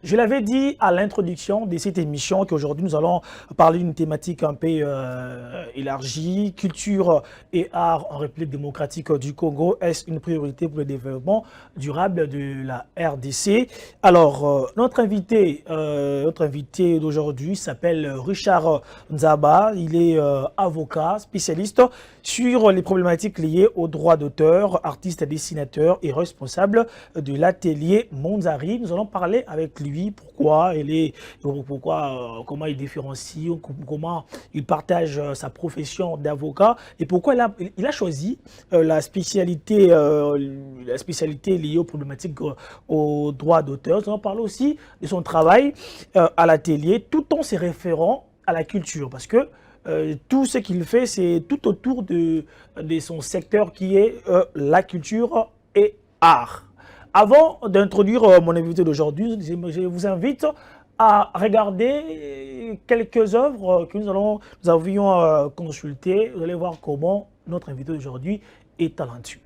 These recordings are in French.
Je l'avais dit à l'introduction de cette émission qu'aujourd'hui nous allons parler d'une thématique un peu élargie, culture et art en République démocratique du Congo. Est-ce une priorité pour le développement durable de la RDC? Alors, notre invité d'aujourd'hui s'appelle Richard Nzaba. Il est avocat, spécialiste sur les problématiques liées aux droits d'auteur, artiste, dessinateur et responsable de l'atelier Monzari. Nous allons parler avec lui comment il différencie, comment il partage sa profession d'avocat et pourquoi il a choisi la spécialité liée aux problématiques aux droits d'auteur. Nous allons parler aussi de son travail à l'atelier tout en se référant à la culture parce que tout ce qu'il fait, c'est tout autour de son secteur qui est la culture et art. Avant d'introduire mon invité d'aujourd'hui, je vous invite à regarder quelques œuvres que nous avions consultées. Vous allez voir comment notre invité d'aujourd'hui est talentueux.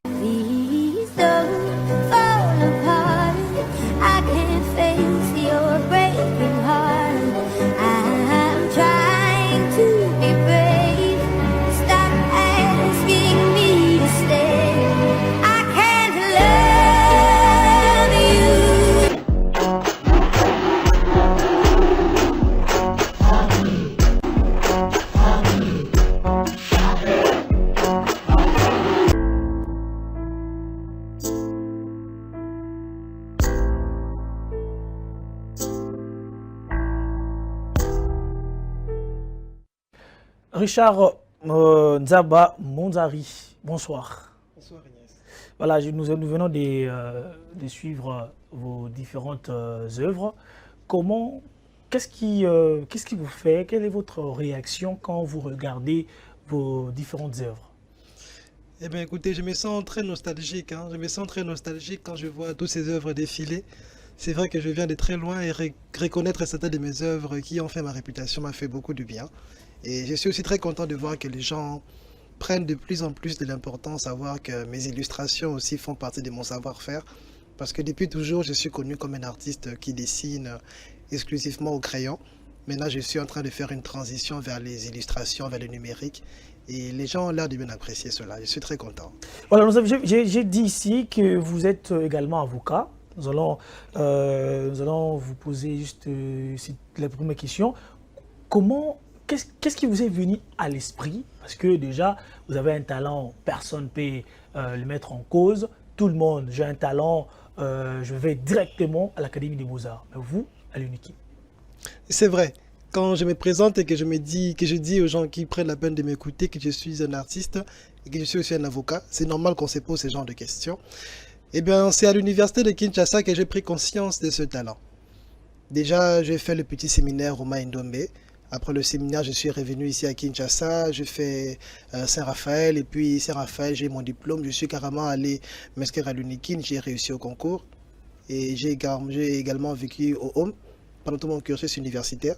Please don't fall apart. I can't face your breaking heart. I'm trying to be brave. Stop asking me to stay. I can't love you. Richard Nzaba Monzari, bonsoir. Bonsoir Agnès. Voilà, nous venons de suivre vos différentes œuvres. Qu'est-ce qui vous fait, quelle est votre réaction quand vous regardez vos différentes œuvres? Eh bien écoutez, je me sens très nostalgique, hein. Je me sens très nostalgique quand je vois toutes ces œuvres défiler. C'est vrai que je viens de très loin et reconnaître certaines de mes œuvres qui ont fait ma réputation m'a fait beaucoup de bien. Et je suis aussi très content de voir que les gens prennent de plus en plus de l'importance à voir que mes illustrations aussi font partie de mon savoir-faire. Parce que depuis toujours, je suis connu comme un artiste qui dessine exclusivement au crayon. Maintenant, je suis en train de faire une transition vers les illustrations, vers le numérique. Et les gens ont l'air de bien apprécier cela. Je suis très content. Voilà, j'ai dit ici que vous êtes également avocat. Nous allons vous poser juste la première question. Qu'est-ce qui vous est venu à l'esprit? Parce que déjà, vous avez un talent, personne ne peut le mettre en cause. Tout le monde, j'ai un talent, je vais directement à l'Académie des Beaux-Arts. Mais vous, à l'UNIKI. C'est vrai. Quand je me présente et que je dis aux gens qui prennent la peine de m'écouter que je suis un artiste et que je suis aussi un avocat, c'est normal qu'on se pose ce genre de questions. Eh bien, c'est à l'université de Kinshasa que j'ai pris conscience de ce talent. Déjà, j'ai fait le petit séminaire au Ndombe. Après le séminaire, je suis revenu ici à Kinshasa, j'ai fait Saint-Raphaël, et puis Saint-Raphaël, j'ai mon diplôme, je suis carrément allé m'inscrire à l'UNIKIN, j'ai réussi au concours, et j'ai également vécu au Home pendant tout mon cursus universitaire.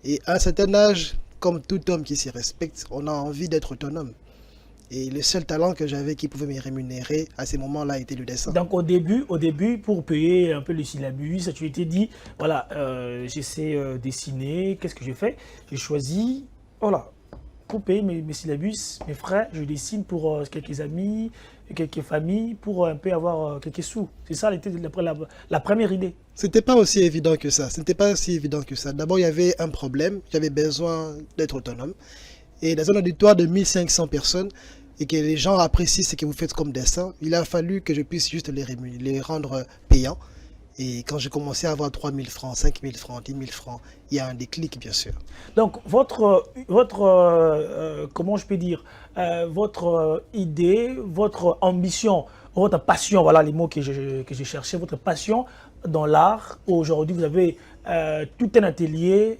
Et à un certain âge, comme tout homme qui s'y respecte, on a envie d'être autonome. Et le seul talent que j'avais qui pouvait me rémunérer à ces moments-là était le dessin. Donc au début, pour payer un peu le syllabus, tu t'es dit, voilà, j'essaie dessiner, qu'est-ce que j'ai fait? J'ai choisi, voilà, pour payer mes syllabus, mes frais, je dessine pour quelques amis, quelques familles, pour un peu avoir quelques sous. C'est ça la première idée. C'était pas aussi évident que ça. C'était pas aussi évident que ça. D'abord, il y avait un problème. J'avais besoin d'être autonome. Et dans un auditoire de 1500 personnes, et que les gens apprécient ce que vous faites comme dessin, il a fallu que je puisse juste les rendre payants. Et quand j'ai commencé à avoir 3000 francs, 5000 francs, 10 000 francs, il y a un déclic, bien sûr. Donc, comment je peux dire, votre idée, votre ambition, votre passion, voilà les mots que j'ai cherchés, votre passion dans l'art. Aujourd'hui, vous avez tout un atelier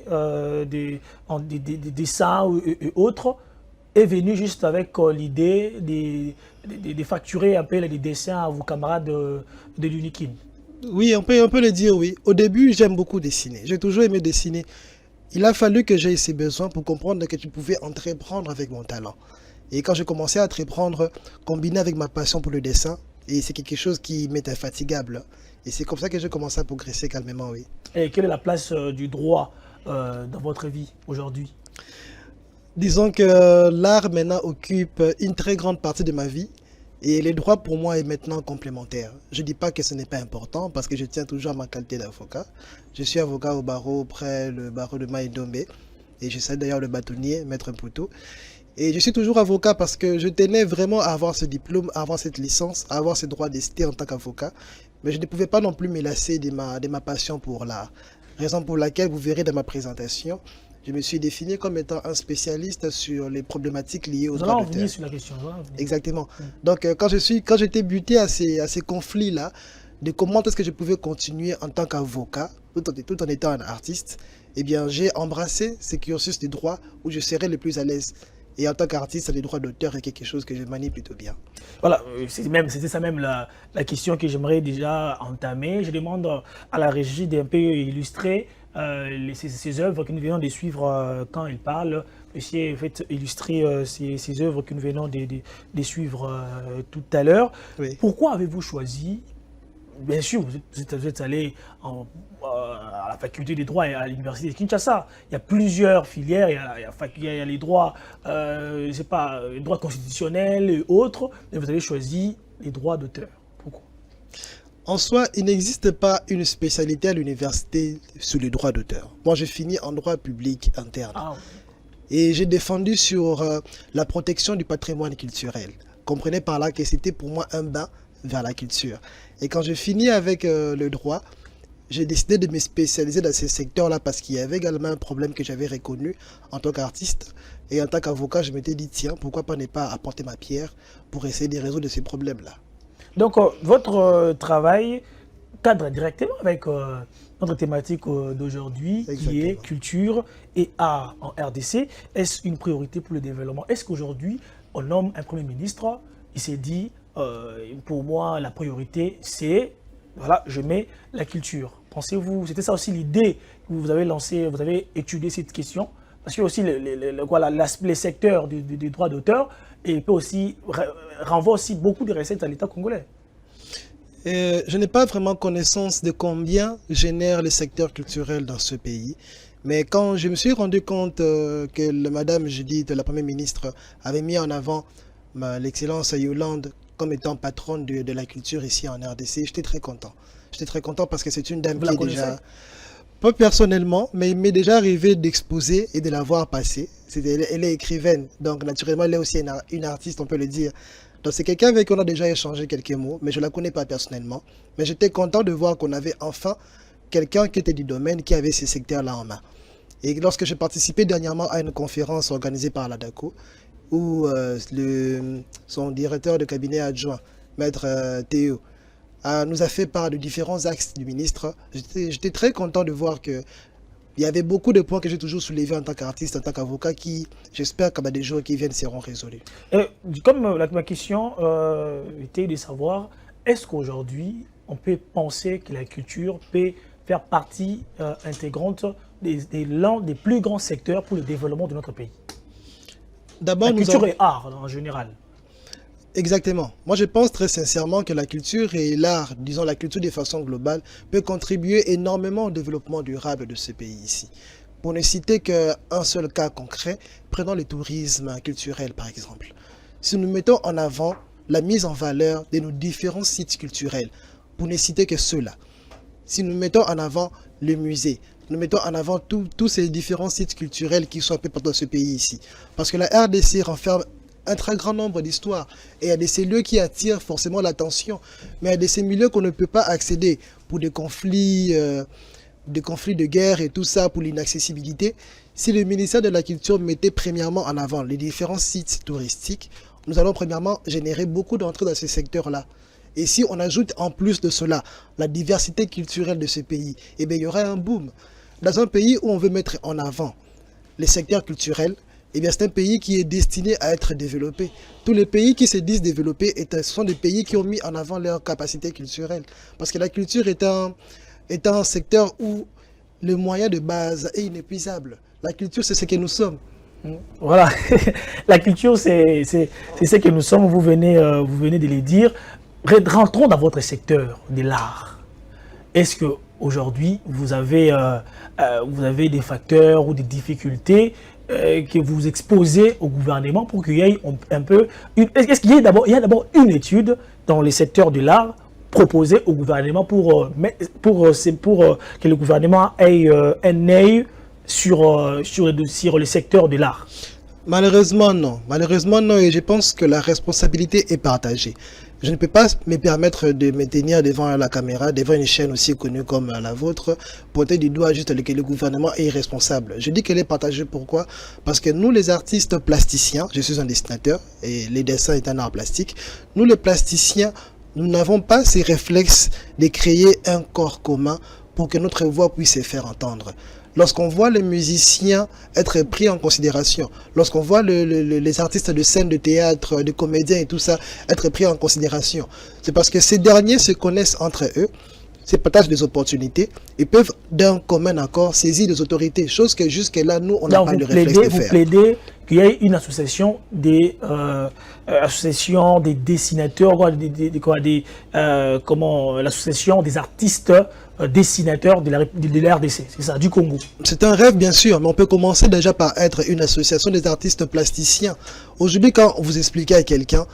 des dessins et autres, est venu juste avec l'idée de facturer un peu les dessins à vos camarades de l'Unikim. Oui, on peut le dire, oui. Au début, j'aime beaucoup dessiner. J'ai toujours aimé dessiner. Il a fallu que j'aie ces besoins pour comprendre que tu pouvais entreprendre avec mon talent. Et quand j'ai commencé à entreprendre, combiné avec ma passion pour le dessin, et c'est quelque chose qui m'est infatigable. Et c'est comme ça que j'ai commencé à progresser calmement, oui. Et quelle est la place du droit dans votre vie aujourd'hui? Disons que l'art maintenant occupe une très grande partie de ma vie. Et le droit pour moi est maintenant complémentaire. Je ne dis pas que ce n'est pas important parce que je tiens toujours à ma qualité d'avocat. Je suis avocat au barreau près le barreau de Maïdombe et je sais d'ailleurs le bâtonnier, Maître Mputo. Et je suis toujours avocat parce que je tenais vraiment à avoir ce diplôme, à avoir cette licence, à avoir ce droit de citer en tant qu'avocat. Mais je ne pouvais pas non plus me lasser de ma passion pour l'art. Raison pour laquelle vous verrez dans ma présentation, je me suis défini comme étant un spécialiste sur les problématiques liées aux droits d'auteur. Sur la question. Exactement. Donc, quand j'étais buté à ces conflits-là, de comment est-ce que je pouvais continuer en tant qu'avocat, tout en étant un artiste, eh bien, j'ai embrassé ce cursus du droit où je serais le plus à l'aise. Et en tant qu'artiste, les droits d'auteur est quelque chose que je manie plutôt bien. Voilà, c'était ça même la question que j'aimerais déjà entamer. Je demande à la régie d'un peu illustrer ces œuvres que nous venons de suivre quand il parle. Monsieur fait illustrer ces œuvres que nous venons de suivre tout à l'heure. Oui. Pourquoi avez-vous choisi? Bien sûr, vous êtes allé à la faculté des droits et à l'université de Kinshasa. Il y a plusieurs filières, il y a les droits, je sais pas, les droits constitutionnels et autres, mais vous avez choisi les droits d'auteur. Pourquoi? En soi, il n'existe pas une spécialité à l'université sur les droits d'auteur. Moi, j'ai fini en droit public interne. Ah, Et j'ai défendu sur la protection du patrimoine culturel. Comprenez par là que c'était pour moi un bain vers la culture. Et quand j'ai fini avec le droit, j'ai décidé de me spécialiser dans ces secteurs-là parce qu'il y avait également un problème que j'avais reconnu en tant qu'artiste. Et en tant qu'avocat, je m'étais dit, tiens, pourquoi pas ne pas apporter ma pierre pour essayer de résoudre ces problèmes-là. donc, votre travail cadre directement avec notre thématique d'aujourd'hui, qui est Exactement. culture et art en RDC. Est-ce une priorité pour le développement? Est-ce qu'aujourd'hui, on nomme un Premier ministre, il s'est dit, pour moi, la priorité, c'est, voilà, je mets la culture. Pensez-vous, c'était ça aussi l'idée que vous avez lancée, vous avez étudié cette question? Parce que aussi voilà, les secteurs des droits d'auteur et peut aussi renvoie aussi beaucoup de recettes à l'État congolais. Je n'ai pas vraiment connaissance de combien génère le secteur culturel dans ce pays. Mais quand je me suis rendu compte que Madame Judith, la Première ministre, avait mis en avant l'excellence Yolande comme étant patronne de la culture ici en RDC, j'étais très content. J'étais très content parce que c'est une dame Vous qui la est connaissez? déjà, pas personnellement, mais il m'est déjà arrivé d'exposer et de la voir passer. Elle est écrivaine, donc naturellement elle est aussi une artiste, on peut le dire. Donc c'est quelqu'un avec qui on a déjà échangé quelques mots, mais je ne la connais pas personnellement. Mais j'étais content de voir qu'on avait enfin quelqu'un qui était du domaine, qui avait ces secteurs-là en main. Et lorsque j'ai participé dernièrement à une conférence organisée par la DACO, où son directeur de cabinet adjoint, Maître Théo, nous a fait part de différents axes du ministre, j'étais très content de voir que il y avait beaucoup de points que j'ai toujours soulevés en tant qu'artiste, en tant qu'avocat, qui, j'espère qu'à des jours qui viennent, seront résolus. Et comme ma question était de savoir, est-ce qu'aujourd'hui, on peut penser que la culture peut faire partie intégrante l'un des plus grands secteurs pour le développement de notre pays? D'abord, La culture et art en général. Exactement. Moi, je pense très sincèrement que la culture et l'art, disons la culture de façon globale, peut contribuer énormément au développement durable de ce pays ici. Pour ne citer qu'un seul cas concret, prenons le tourisme culturel par exemple. Si nous mettons en avant la mise en valeur de nos différents sites culturels, pour ne citer que ceux-là, si nous mettons en avant le musée, nous mettons en avant tous ces différents sites culturels qui sont un peu partout dans ce pays ici. Parce que la RDC renferme un très grand nombre d'histoires. Et il y a de ces lieux qui attirent forcément l'attention. Mais il y a de ces milieux qu'on ne peut pas accéder pour des conflits de guerre et tout ça, pour l'inaccessibilité. Si le ministère de la Culture mettait premièrement en avant les différents sites touristiques, nous allons premièrement générer beaucoup d'entrées dans ces secteurs-là. Et si on ajoute en plus de cela la diversité culturelle de ce pays, eh bien, il y aura un boom. Dans un pays où on veut mettre en avant les secteurs culturels, eh bien, c'est un pays qui est destiné à être développé. Tous les pays qui se disent développés ce sont des pays qui ont mis en avant leur capacité culturelle. Parce que la culture est un secteur où le moyen de base est inépuisable. La culture, c'est ce que nous sommes. Voilà, la culture, c'est ce que nous sommes, vous venez de le dire. Rentrons dans votre secteur de l'art. Est-ce qu'aujourd'hui, vous avez des facteurs ou des difficultés que vous exposez au gouvernement pour qu'il y ait un peu... Est-ce qu'il y a d'abord une étude dans les secteurs de l'art proposée au gouvernement pour que le gouvernement ait un œil sur les secteurs de l'art? Malheureusement, non. Malheureusement, non. Et je pense que la responsabilité est partagée. Je ne peux pas me permettre de me tenir devant la caméra, devant une chaîne aussi connue comme la vôtre, pointer du doigt juste que le gouvernement est irresponsable. Je dis qu'elle est partagée, pourquoi? Parce que nous, les artistes plasticiens, je suis un dessinateur et les dessins est un art plastique, nous les plasticiens, nous n'avons pas ces réflexes de créer un corps commun pour que notre voix puisse se faire entendre. Lorsqu'on voit les musiciens être pris en considération, lorsqu'on voit les artistes de scène, de théâtre, de comédiens et tout ça être pris en considération, c'est parce que ces derniers se connaissent entre eux, se partagent des opportunités et peuvent d'un commun accord saisir des autorités, chose que jusque-là, nous, on n'a pas le réflexe de faire. Vous plaidez qu'il y ait une association des dessinateurs, l'association des artistes dessinateurs de la RDC, c'est ça, du Congo. C'est un rêve, bien sûr, mais on peut commencer déjà par être une association des artistes plasticiens. Aujourd'hui, quand vous expliquez à quelqu'un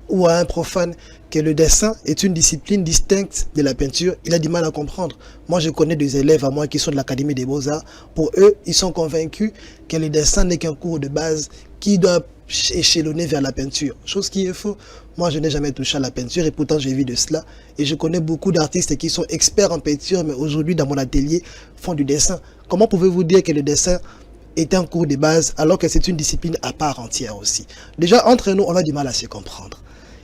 ou à un profane que le dessin est une discipline distincte de la peinture, il a du mal à comprendre. Moi, je connais des élèves à moi qui sont de l'Académie des Beaux-Arts. Pour eux, ils sont convaincus que le dessin n'est qu'un cours de base qui doit échelonner vers la peinture. Chose qui est faux. Moi, je n'ai jamais touché à la peinture et pourtant, j'ai vu de cela. Et je connais beaucoup d'artistes qui sont experts en peinture, mais aujourd'hui, dans mon atelier, font du dessin. Comment pouvez-vous dire que le dessin est un cours de base alors que c'est une discipline à part entière aussi? Déjà, entre nous, on a du mal à se comprendre.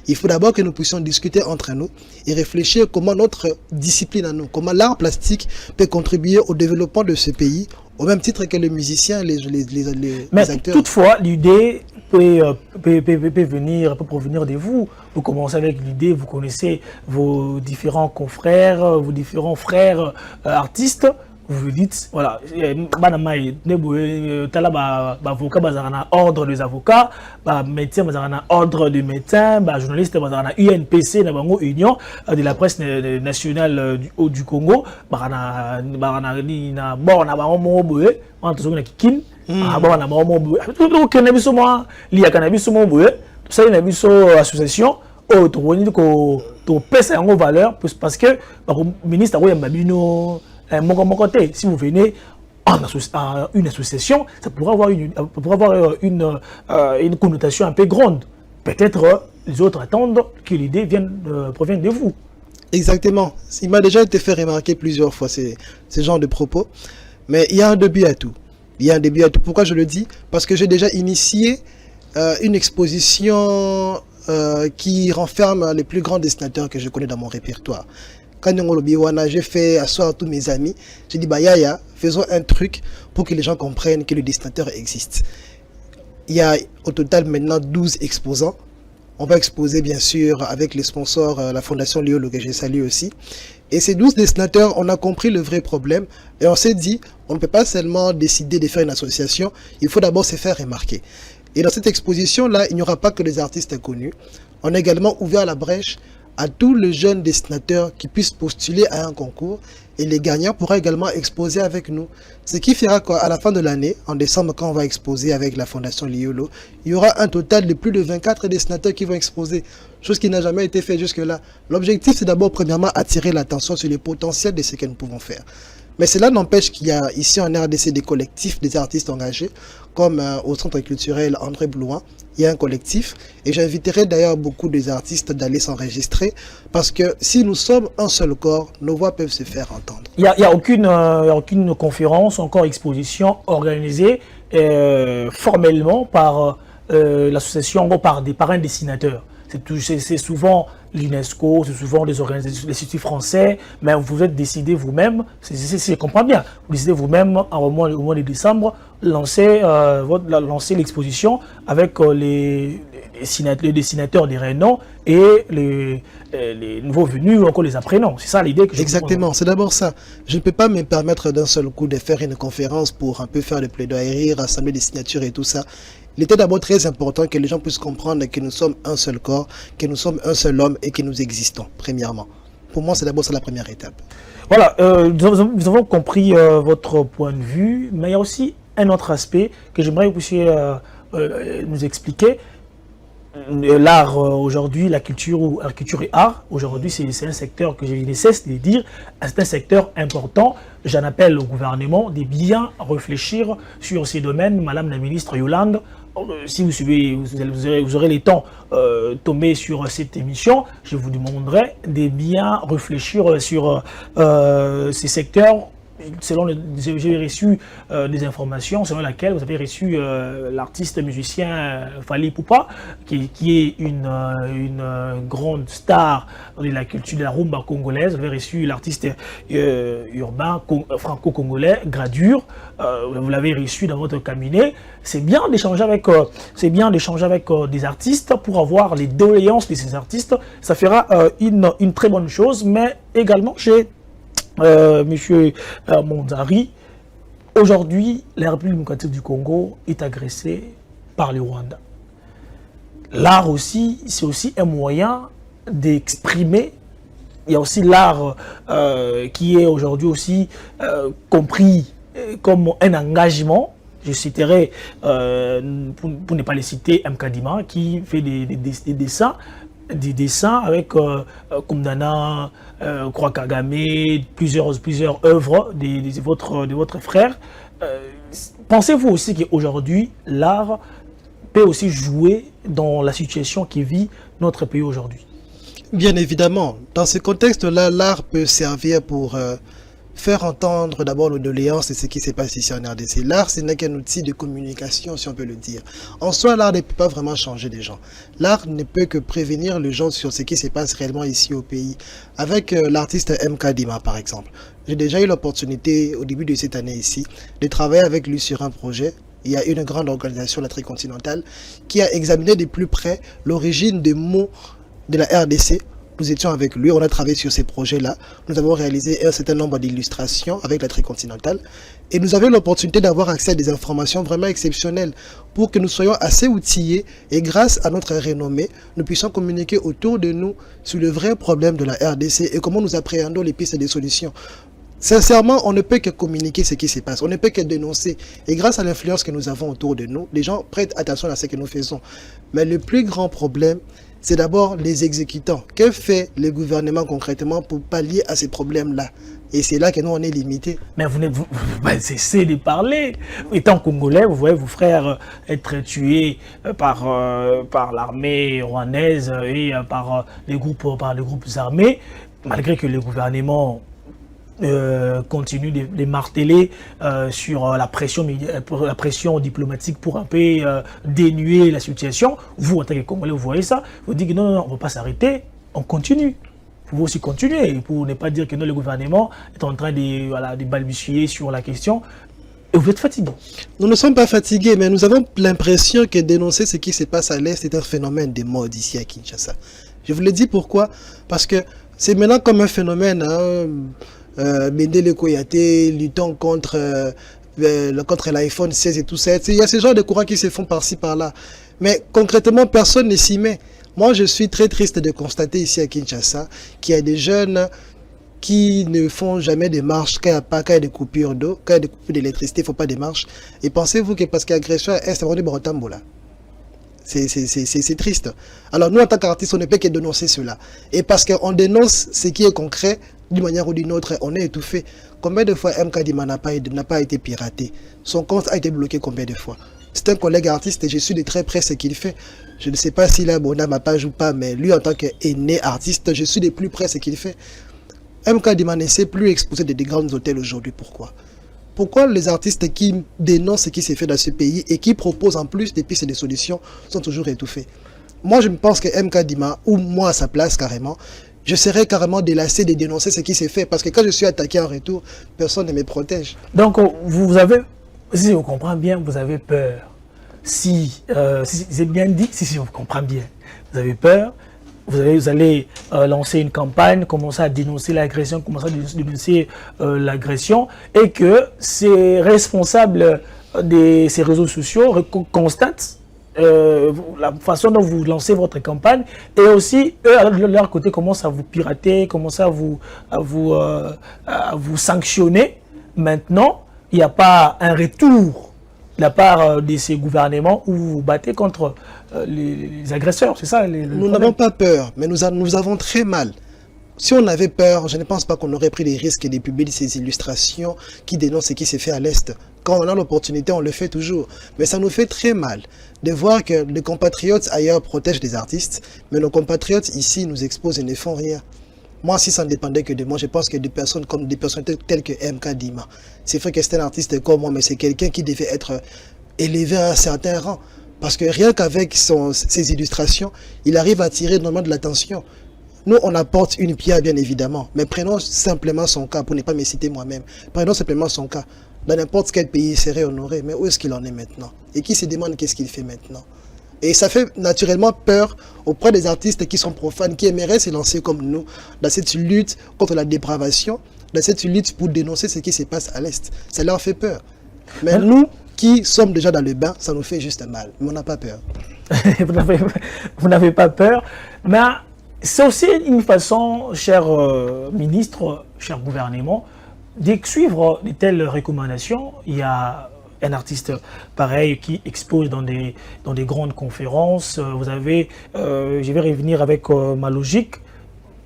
Il faut d'abord que nous puissions discuter entre nous et réfléchir comment notre discipline à nous, comment l'art plastique peut contribuer au développement de ce pays, au même titre que les musiciens et les acteurs. Toutefois, l'idée peut provenir de vous. Vous commencez avec l'idée, vous connaissez vos différents confrères, vos différents frères artistes. Vous vous dites, voilà, avocat, ordre des avocats, médecin, ordre des médecins, journaliste, UNPC, Union de la presse nationale du Congo, association, parce que le ministre si vous venez en une association, ça pourrait avoir une connotation un peu grande. Peut-être les autres attendent que l'idée provienne de vous. Exactement. Il m'a déjà été fait remarquer plusieurs fois ce genre de propos. Mais il y a un début à tout. Il y a un début à tout. Pourquoi je le dis? Parce que j'ai déjà initié une exposition qui renferme les plus grands dessinateurs que je connais dans mon répertoire. Quand j'ai fait asseoir tous mes amis, j'ai dit, Yaya, faisons un truc pour que les gens comprennent que le dessinateur existe. Il y a au total maintenant 12 exposants. On va exposer bien sûr avec les sponsors, la Fondation Léo, que je salue aussi. Et ces 12 dessinateurs, on a compris le vrai problème et on s'est dit, on ne peut pas seulement décider de faire une association, il faut d'abord se faire remarquer. Et dans cette exposition-là, il n'y aura pas que des artistes connus. On a également ouvert la brèche à tous les jeunes dessinateurs qui puissent postuler à un concours et les gagnants pourront également exposer avec nous. Ce qui fera qu'à la fin de l'année, en décembre, quand on va exposer avec la Fondation Liolo, il y aura un total de plus de 24 dessinateurs qui vont exposer, chose qui n'a jamais été faite jusque-là. L'objectif, c'est d'abord, premièrement, attirer l'attention sur les potentiels de ce que nous pouvons faire. Mais cela n'empêche qu'il y a ici en RDC des collectifs, des artistes engagés, comme au Centre culturel André Blouin, il y a un collectif. Et j'inviterai d'ailleurs beaucoup des artistes d'aller s'enregistrer, parce que si nous sommes un seul corps, nos voix peuvent se faire entendre. Il n'y a aucune conférence, encore exposition organisée formellement par l'association ou par des parrains dessinateurs. C'est souvent l'UNESCO, c'est souvent les organisations, les instituts français, mais vous êtes décidé vous-même, je comprends bien, vous décidez vous-même au mois de décembre, lancer l'exposition avec les dessinateurs des Rénans et les nouveaux venus ou encore les apprenants. C'est ça l'idée que je Exactement, c'est d'abord ça. Je ne peux pas me permettre d'un seul coup de faire une conférence pour un peu faire le plaidoyer, rassembler des signatures et tout ça. Il était d'abord très important que les gens puissent comprendre que nous sommes un seul corps, que nous sommes un seul homme et que nous existons, premièrement. Pour moi, c'est d'abord ça la première étape. Voilà, nous avons compris votre point de vue, mais il y a aussi un autre aspect que j'aimerais que vous puissiez nous expliquer. L'art aujourd'hui, la culture et art, aujourd'hui, c'est un secteur que je ne cesse de dire, c'est un secteur important. J'en appelle au gouvernement de bien réfléchir sur ces domaines. Madame la ministre Yolande, si vous suivez, vous aurez le temps tombé sur cette émission, je vous demanderai de bien réfléchir sur ces secteurs. Selon j'ai reçu des informations selon lesquelles vous avez reçu l'artiste musicien Fally Ipupa, qui est une grande star de la culture de la rumba congolaise. Vous avez reçu l'artiste urbain franco-congolais Gradure. Vous l'avez reçu dans votre cabinet. C'est bien d'échanger avec des artistes pour avoir les doléances de ces artistes. Ça fera une très bonne chose, mais également j'ai Monsieur Mondari, aujourd'hui, la République démocratique du Congo est agressée par le Rwanda. L'art aussi, c'est aussi un moyen d'exprimer. Il y a aussi l'art qui est aujourd'hui aussi compris comme un engagement. Je citerai, pour ne pas les citer, M. Kadima, qui fait des dessins avec Kumdana, Croix Kagame, plusieurs œuvres de votre frère. Pensez-vous aussi qu'aujourd'hui, l'art peut aussi jouer dans la situation qui vit notre pays aujourd'hui? Bien évidemment, dans ce contexte-là, l'art peut servir pour faire entendre d'abord nos doléances et ce qui se passe ici en RDC. L'art, ce n'est qu'un outil de communication, si on peut le dire. En soi, l'art ne peut pas vraiment changer les gens. L'art ne peut que prévenir les gens sur ce qui se passe réellement ici au pays. Avec l'artiste M. Kadima, par exemple. J'ai déjà eu l'opportunité, au début de cette année ici, de travailler avec lui sur un projet. Il y a une grande organisation, la Tricontinentale, qui a examiné de plus près l'origine des mots de la RDC. Nous étions avec lui, on a travaillé sur ces projets-là. Nous avons réalisé un certain nombre d'illustrations avec la Tricontinentale. Et nous avions l'opportunité d'avoir accès à des informations vraiment exceptionnelles pour que nous soyons assez outillés et grâce à notre renommée, nous puissions communiquer autour de nous sur le vrai problème de la RDC et comment nous appréhendons les pistes des solutions. Sincèrement, on ne peut que communiquer ce qui se passe, on ne peut que dénoncer. Et grâce à l'influence que nous avons autour de nous, les gens prêtent attention à ce que nous faisons. Mais le plus grand problème, c'est d'abord les exécutants. Que fait le gouvernement concrètement pour pallier à ces problèmes-là? Et c'est là que nous, on est limité. Mais vous cessez de parler. Étant congolais, vous voyez vos frères être tués par l'armée rwandaise et par les groupes armés, malgré que le gouvernement continue de marteler sur la pression diplomatique pour un peu dénuer la situation. Vous, en tant que Congolais, vous voyez ça, vous dites que non, on ne va pas s'arrêter, on continue. Vous aussi continuer pour ne pas dire que non, le gouvernement est en train de balbutier sur la question. Et vous êtes fatigué. Nous ne sommes pas fatigués, mais nous avons l'impression que dénoncer ce qui se passe à l'Est est un phénomène de mode ici à Kinshasa. Je vous le dis pourquoi? Parce que c'est maintenant comme un phénomène. Bendele Koyate, luttant contre l'iPhone 16 et tout ça. Il y a ce genre de courants qui se font par-ci, par-là. Mais concrètement, personne ne s'y met. Moi, je suis très triste de constater ici à Kinshasa qu'il y a des jeunes qui ne font jamais de marche quand il y a des coupures d'eau, quand il y a des coupures d'électricité, il ne faut pas de marche. Et pensez-vous que parce qu'il y a agression, c'est vraiment des Borotambola. C'est triste. Alors nous, en tant qu'artistes, on ne peut que dénoncer cela. Et parce qu'on dénonce ce qui est concret, d'une manière ou d'une autre, on est étouffé. Combien de fois MK Dima n'a pas été piraté? Son compte a été bloqué combien de fois? C'est un collègue artiste et je suis de très près ce qu'il fait. Je ne sais pas s'il a abonné à ma page ou pas, mais lui, en tant qu'aîné artiste, je suis de plus près ce qu'il fait. MK Dima ne s'est plus exposé des grands hôtels aujourd'hui. Pourquoi? Pourquoi les artistes qui dénoncent ce qui s'est fait dans ce pays et qui proposent en plus des pistes et des solutions sont toujours étouffés? Moi, je pense que MK Dima, ou moi à sa place carrément, je serais carrément délassé de dénoncer ce qui s'est fait. Parce que quand je suis attaqué en retour, personne ne me protège. Donc, vous avez, si on comprend bien, vous avez peur. Si c'est bien dit, si on comprend bien, vous avez peur. Vous allez lancer une campagne, commencer à dénoncer l'agression, commencer à dénoncer l'agression, et que ces responsables de ces réseaux sociaux constatent la façon dont vous lancez votre campagne, et aussi eux de leur côté commencent à vous pirater, commencent à vous sanctionner. Maintenant, il n'y a pas un retour de la part de ces gouvernements où vous vous battez contre les agresseurs, c'est ça Nous n'avons pas peur, mais nous avons très mal. Si on avait peur, je ne pense pas qu'on aurait pris les risques de publier ces illustrations qui dénoncent ce qui s'est fait à l'Est. Quand on a l'opportunité, on le fait toujours. Mais ça nous fait très mal de voir que les compatriotes ailleurs protègent les artistes, mais nos compatriotes ici nous exposent et ne font rien. Moi, si ça ne dépendait que de moi, je pense que des personnes telles que MK Dima, c'est vrai que c'est un artiste comme moi, mais c'est quelqu'un qui devait être élevé à un certain rang. Parce que rien qu'avec ses illustrations, il arrive à attirer normalement de l'attention. Nous, on apporte une pierre, bien évidemment, mais prenons simplement son cas, pour ne pas me citer moi-même. Prenons simplement son cas. Dans n'importe quel pays, il serait honoré, mais où est-ce qu'il en est maintenant? Et qui se demande qu'est-ce qu'il fait maintenant? Et ça fait naturellement peur auprès des artistes qui sont profanes, qui aimeraient se lancer comme nous dans cette lutte contre la dépravation, dans cette lutte pour dénoncer ce qui se passe à l'Est. Ça leur fait peur. Mais nous, qui sommes déjà dans le bain, ça nous fait juste mal. Mais on n'a pas peur. Vous n'avez pas peur. Mais c'est aussi une façon, cher ministre, cher gouvernement, de suivre de telles recommandations. Il y a un artiste pareil qui expose dans des grandes conférences. Vous avez, je vais revenir avec ma logique.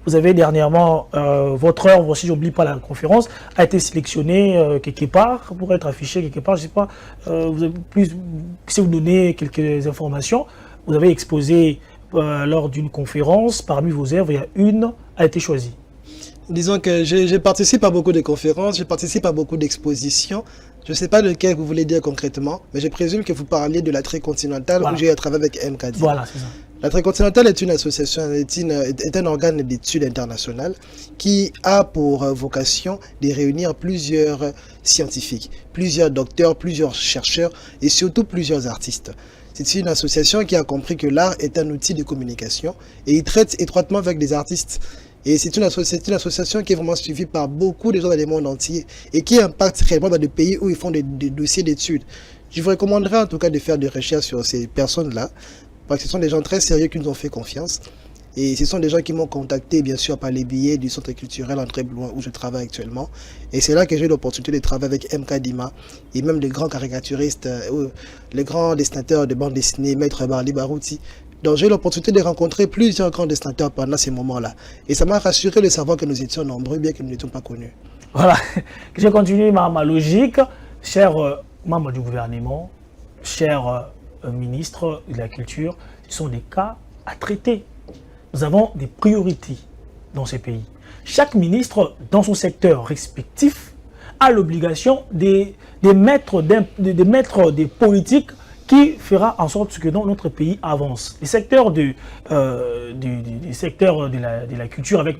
Vous avez dernièrement, votre œuvre, si j'oublie pas la conférence, a été sélectionnée quelque part pour être affichée quelque part. Je sais pas, vous avez si vous donnez quelques informations, vous avez exposé lors d'une conférence, parmi vos œuvres, il y a une a été choisie. Disons que je participe à beaucoup de conférences, je participe à beaucoup d'expositions. Je ne sais pas de quel vous voulez dire concrètement, mais je présume que vous parliez de la Tricontinentale où j'ai travaillé avec MK. Voilà, c'est ça. La Tricontinentale est une association, est un organe d'études internationales qui a pour vocation de réunir plusieurs scientifiques, plusieurs docteurs, plusieurs chercheurs et surtout plusieurs artistes. C'est une association qui a compris que l'art est un outil de communication et il traite étroitement avec des artistes. Et c'est une association qui est vraiment suivie par beaucoup de gens dans le monde entier et qui impacte réellement dans des pays où ils font des dossiers d'études. Je vous recommanderais en tout cas de faire des recherches sur ces personnes-là, parce que ce sont des gens très sérieux qui nous ont fait confiance. Et ce sont des gens qui m'ont contacté, bien sûr, par les billets du Centre culturel André Bloin, où je travaille actuellement. Et c'est là que j'ai eu l'opportunité de travailler avec MK Dima, et même les grands caricaturistes, les grands dessinateurs de bande dessinée, Maître Barli Barouti. Donc j'ai eu l'opportunité de rencontrer plusieurs grands dessinateurs pendant ces moments-là. Et ça m'a rassuré de savoir que nous étions nombreux, bien que nous n'étions pas connus. Voilà, je continue ma logique. Chers membres du gouvernement, chers ministres de la Culture, ce sont des cas à traiter. Nous avons des priorités dans ces pays. Chaque ministre, dans son secteur respectif, a l'obligation de mettre des politiques qui fera en sorte que notre pays avance. Les secteurs du secteur de la culture avec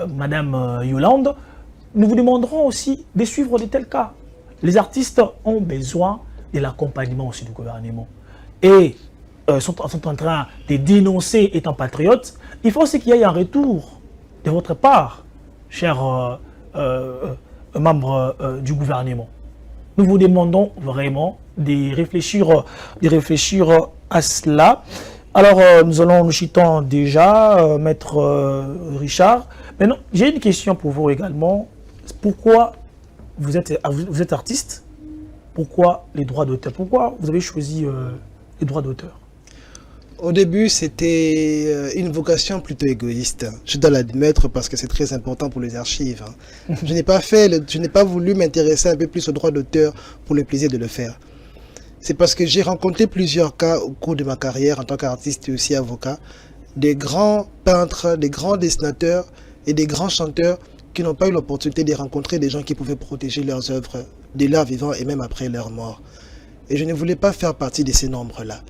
Madame Yolande, nous vous demanderons aussi de suivre de tels cas. Les artistes ont besoin de l'accompagnement aussi du gouvernement. Et sont en train de dénoncer étant patriotes. Il faut aussi qu'il y ait un retour de votre part, chers membres du gouvernement. Nous vous demandons vraiment de réfléchir à cela. Alors, nous allons nous chitons déjà, Maître Richard. Maintenant, j'ai une question pour vous également. Pourquoi vous êtes artiste? Pourquoi les droits d'auteur? Pourquoi vous avez choisi les droits d'auteur? Au début, c'était une vocation plutôt égoïste. Je dois l'admettre parce que c'est très important pour les archives. Je n'ai pas voulu m'intéresser un peu plus aux droits d'auteur pour le plaisir de le faire. C'est parce que j'ai rencontré plusieurs cas au cours de ma carrière en tant qu'artiste et aussi avocat, des grands peintres, des grands dessinateurs et des grands chanteurs qui n'ont pas eu l'opportunité de rencontrer des gens qui pouvaient protéger leurs œuvres de leur vivant et même après leur mort. Et je ne voulais pas faire partie de ces nombres-là.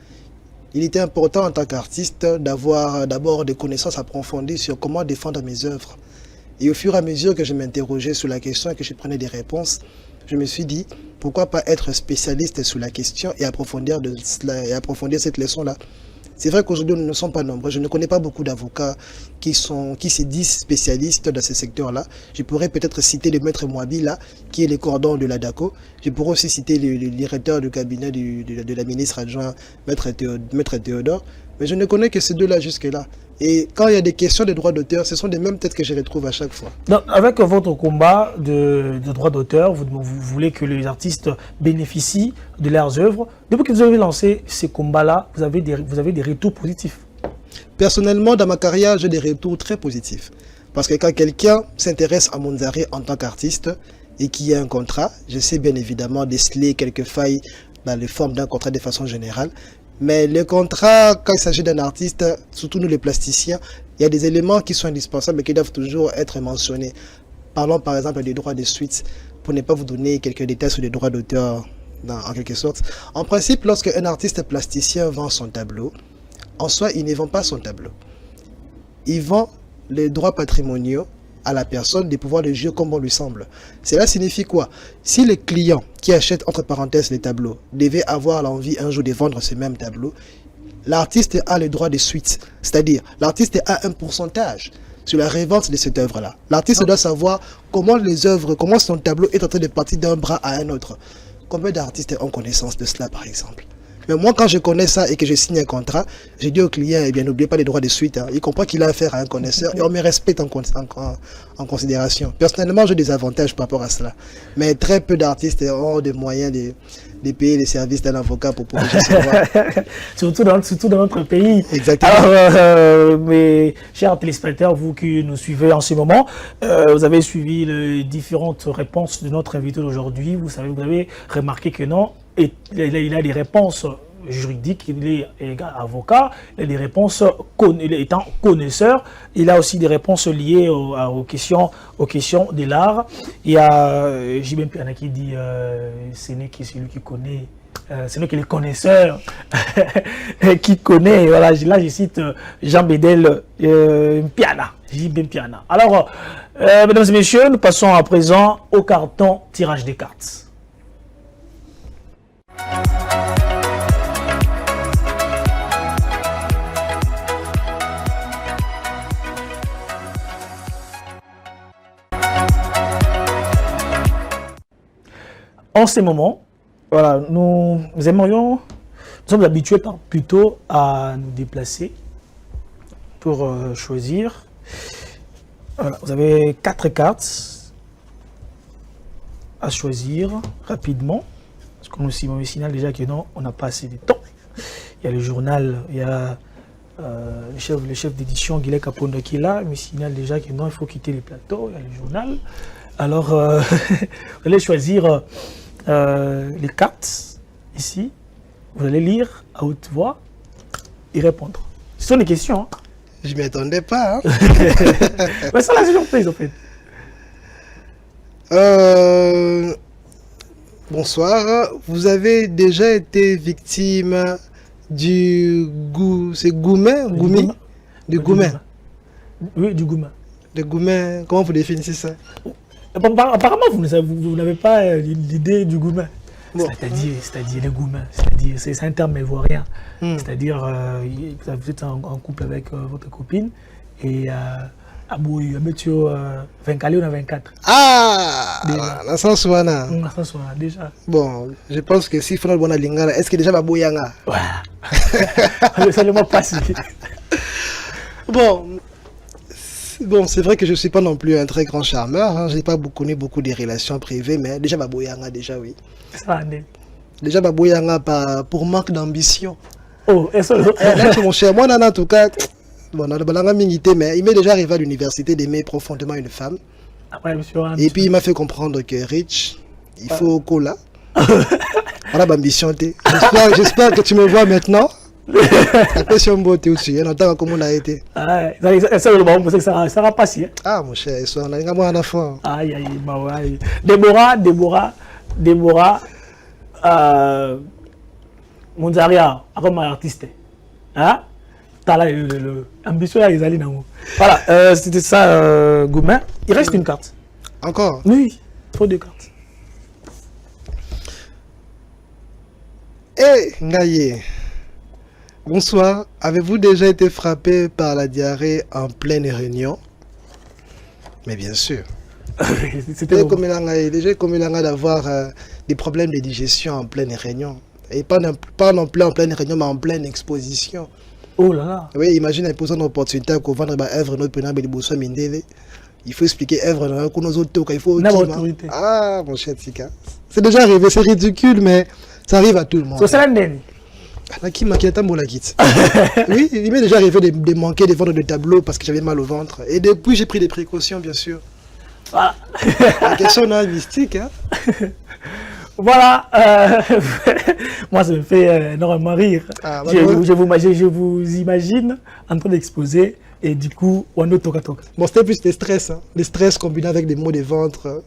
Il était important en tant qu'artiste d'avoir d'abord des connaissances approfondies sur comment défendre mes œuvres. Et au fur et à mesure que je m'interrogeais sur la question et que je prenais des réponses, je me suis dit, pourquoi pas être spécialiste sur la question et approfondir cette leçon-là. C'est vrai qu'aujourd'hui, nous ne sommes pas nombreux. Je ne connais pas beaucoup d'avocats qui se disent spécialistes dans ce secteur-là. Je pourrais peut-être citer le maître Mouabi, là, qui est le cordon de la DACO. Je pourrais aussi citer le directeur du cabinet de la ministre adjoint, maître Théodore. Mais je ne connais que ces deux-là jusque-là. Et quand il y a des questions de droits d'auteur, ce sont les mêmes têtes que je retrouve à chaque fois. Donc, avec votre combat de droits d'auteur, vous voulez que les artistes bénéficient de leurs œuvres. Depuis que vous avez lancé ces combats-là, vous avez des retours positifs. Personnellement, dans ma carrière, j'ai des retours très positifs. Parce que quand quelqu'un s'intéresse à Monzaré en tant qu'artiste et qu'il y a un contrat, je sais bien évidemment déceler quelques failles dans les formes d'un contrat de façon générale. Mais le contrat, quand il s'agit d'un artiste, surtout nous les plasticiens, il y a des éléments qui sont indispensables et qui doivent toujours être mentionnés. Parlons par exemple des droits de suite, pour ne pas vous donner quelques détails sur les droits d'auteur en quelque sorte. En principe, lorsque un artiste plasticien vend son tableau, en soi, il ne vend pas son tableau. Il vend les droits patrimoniaux à la personne de pouvoir le jouer comme on lui semble. Cela signifie quoi? Si le client qui achète entre parenthèses les tableaux devait avoir l'envie un jour de vendre ce même tableau, l'artiste a le droit de suite. C'est-à-dire, l'artiste a un pourcentage sur la revente de cette œuvre-là. L'artiste doit savoir comment son tableau est en train de partir d'un bras à un autre. Combien d'artistes ont connaissance de cela, par exemple? Mais moi, quand je connais ça et que je signe un contrat, je dis au client, eh bien, n'oubliez pas les droits de suite. Il comprend qu'il a affaire à un connaisseur et on me respecte en considération. Personnellement, j'ai des avantages par rapport à cela. Mais très peu d'artistes ont des moyens de payer les services d'un avocat pour pouvoir recevoir. surtout dans notre pays. Exactement. Alors, mes chers téléspectateurs, vous qui nous suivez en ce moment, vous avez suivi les différentes réponses de notre invité d'aujourd'hui. Vous avez remarqué que non, et il a des réponses juridiques, il est avocat, il a des réponses, étant connaisseur, il a aussi des réponses liées aux questions de l'art. Il y a J.B. Piana qui dit ce n'est que celui qui connaît, ce n'est que les connaisseurs qui connaît. Voilà, là je cite Jean Bédel Piana, J.B. Piana. Alors, mesdames et messieurs, nous passons à présent au carton tirage des cartes. En ce moment, voilà, nous sommes habitués plutôt à nous déplacer pour choisir. Voilà, vous avez 4 cartes à choisir rapidement. Parce qu'on me signale déjà que non, on n'a pas assez de temps. Il y a le journal, il y a le chef d'édition Guillet Capondo qui est là, il me signale déjà que non, il faut quitter le plateau, il y a le journal. Alors, vous allez choisir les cartes ici, vous allez lire à haute voix et répondre. Ce sont des questions. Hein. Je ne m'y attendais pas. Hein. Mais ça, là, c'est surprise en fait. Bonsoir. Vous avez déjà été victime du goumet? Du goumet. Oui, du goumet. Le goumet, comment vous définissez ça? Apparemment, vous n'avez pas l'idée du goumet. Bon. C'est-à-dire le goumet. C'est un terme ivoirien. C'est-à-dire, vous êtes en couple avec votre copine et Ah oui, tu 24 ou 24. Ah, Déjà. dans le sens où on a. Ça soit déjà. Bon, je pense que si Fernand Bona Lingala, est-ce que déjà va boyanga? Voilà. Ça ne m'a pas si. Bon, bon, c'est vrai que je ne suis pas non plus un très grand charmeur. Hein. Je n'ai pas connu beaucoup de relations privées, mais déjà va boyanga, déjà oui. Ça en est. Déjà va boyanga pour manque d'ambition. Oh, et ça, Là, mon cher, moi, en tout cas, bon, dans le balanga mingité, mais il m'est déjà arrivé à l'université d'aimer profondément une femme. après, monsieur, Et puis il m'a fait comprendre que Rich, il faut cola. Voilà l'ambition. J'espère que tu me vois maintenant. La question beauté aussi, on entend comment on a été. ah, ça, le bon, ça va passer. Ah mon cher, on a un enfant. Aïe, aïe, ma ouais. Déborah, Monzaria, comme artiste. Hein? T'as là, ambition, ils allaient dans. Voilà, c'était ça, Goumen. Il reste une carte. Encore? Oui, il faut 2 cartes. Eh, Ngaye. Bonsoir. Avez-vous déjà été frappé par la diarrhée en pleine réunion? Mais bien sûr. C'était Déjà comme il a d'avoir des problèmes de digestion en pleine réunion. Et pas non plus en pleine réunion, mais en pleine exposition. Oh là là. Oui, imagine imposer une opportunité qu'on vendre œuvre notre prénom de Boussoua Mindele. Il faut expliquer œuvre dans nos autres il faut autorité. Ah mon cher Tika. C'est déjà arrivé, c'est ridicule, mais ça arrive à tout le monde. C'est ça l'année. Qui m'inquiète la quitte. Oui, il m'est déjà arrivé de manquer de vendre des tableaux parce que j'avais mal au ventre. Et depuis, j'ai pris des précautions, bien sûr. Voilà. La question est mystique, hein. Voilà, moi ça me fait énormément rire. Ah, bah, je vous imagine en train d'exposer et du coup, on a toka toka. Bon, c'était plus des stress, hein. Des stress combinés avec des maux de ventre.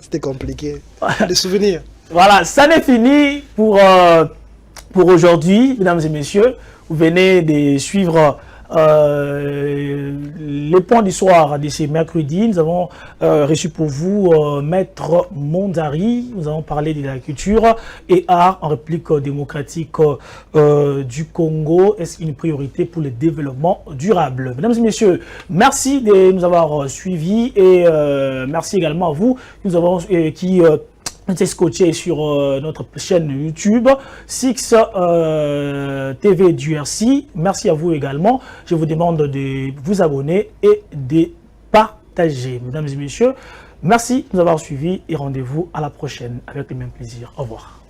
C'était compliqué. Des souvenirs. Voilà, ça n'est fini pour aujourd'hui, mesdames et messieurs. Vous venez de suivre les points du soir de ce mercredi. Nous avons reçu pour vous Maître Mondari. Nous avons parlé de la culture et art en République démocratique du Congo. Est-ce une priorité pour le développement durable? Mesdames et messieurs, merci de nous avoir suivis et merci également à vous qui êtes scotché sur notre chaîne YouTube Six TV du RC. Merci à vous également. Je vous demande de vous abonner et de partager. Mesdames et messieurs, merci de nous avoir suivis et rendez-vous à la prochaine avec le même plaisir. Au revoir.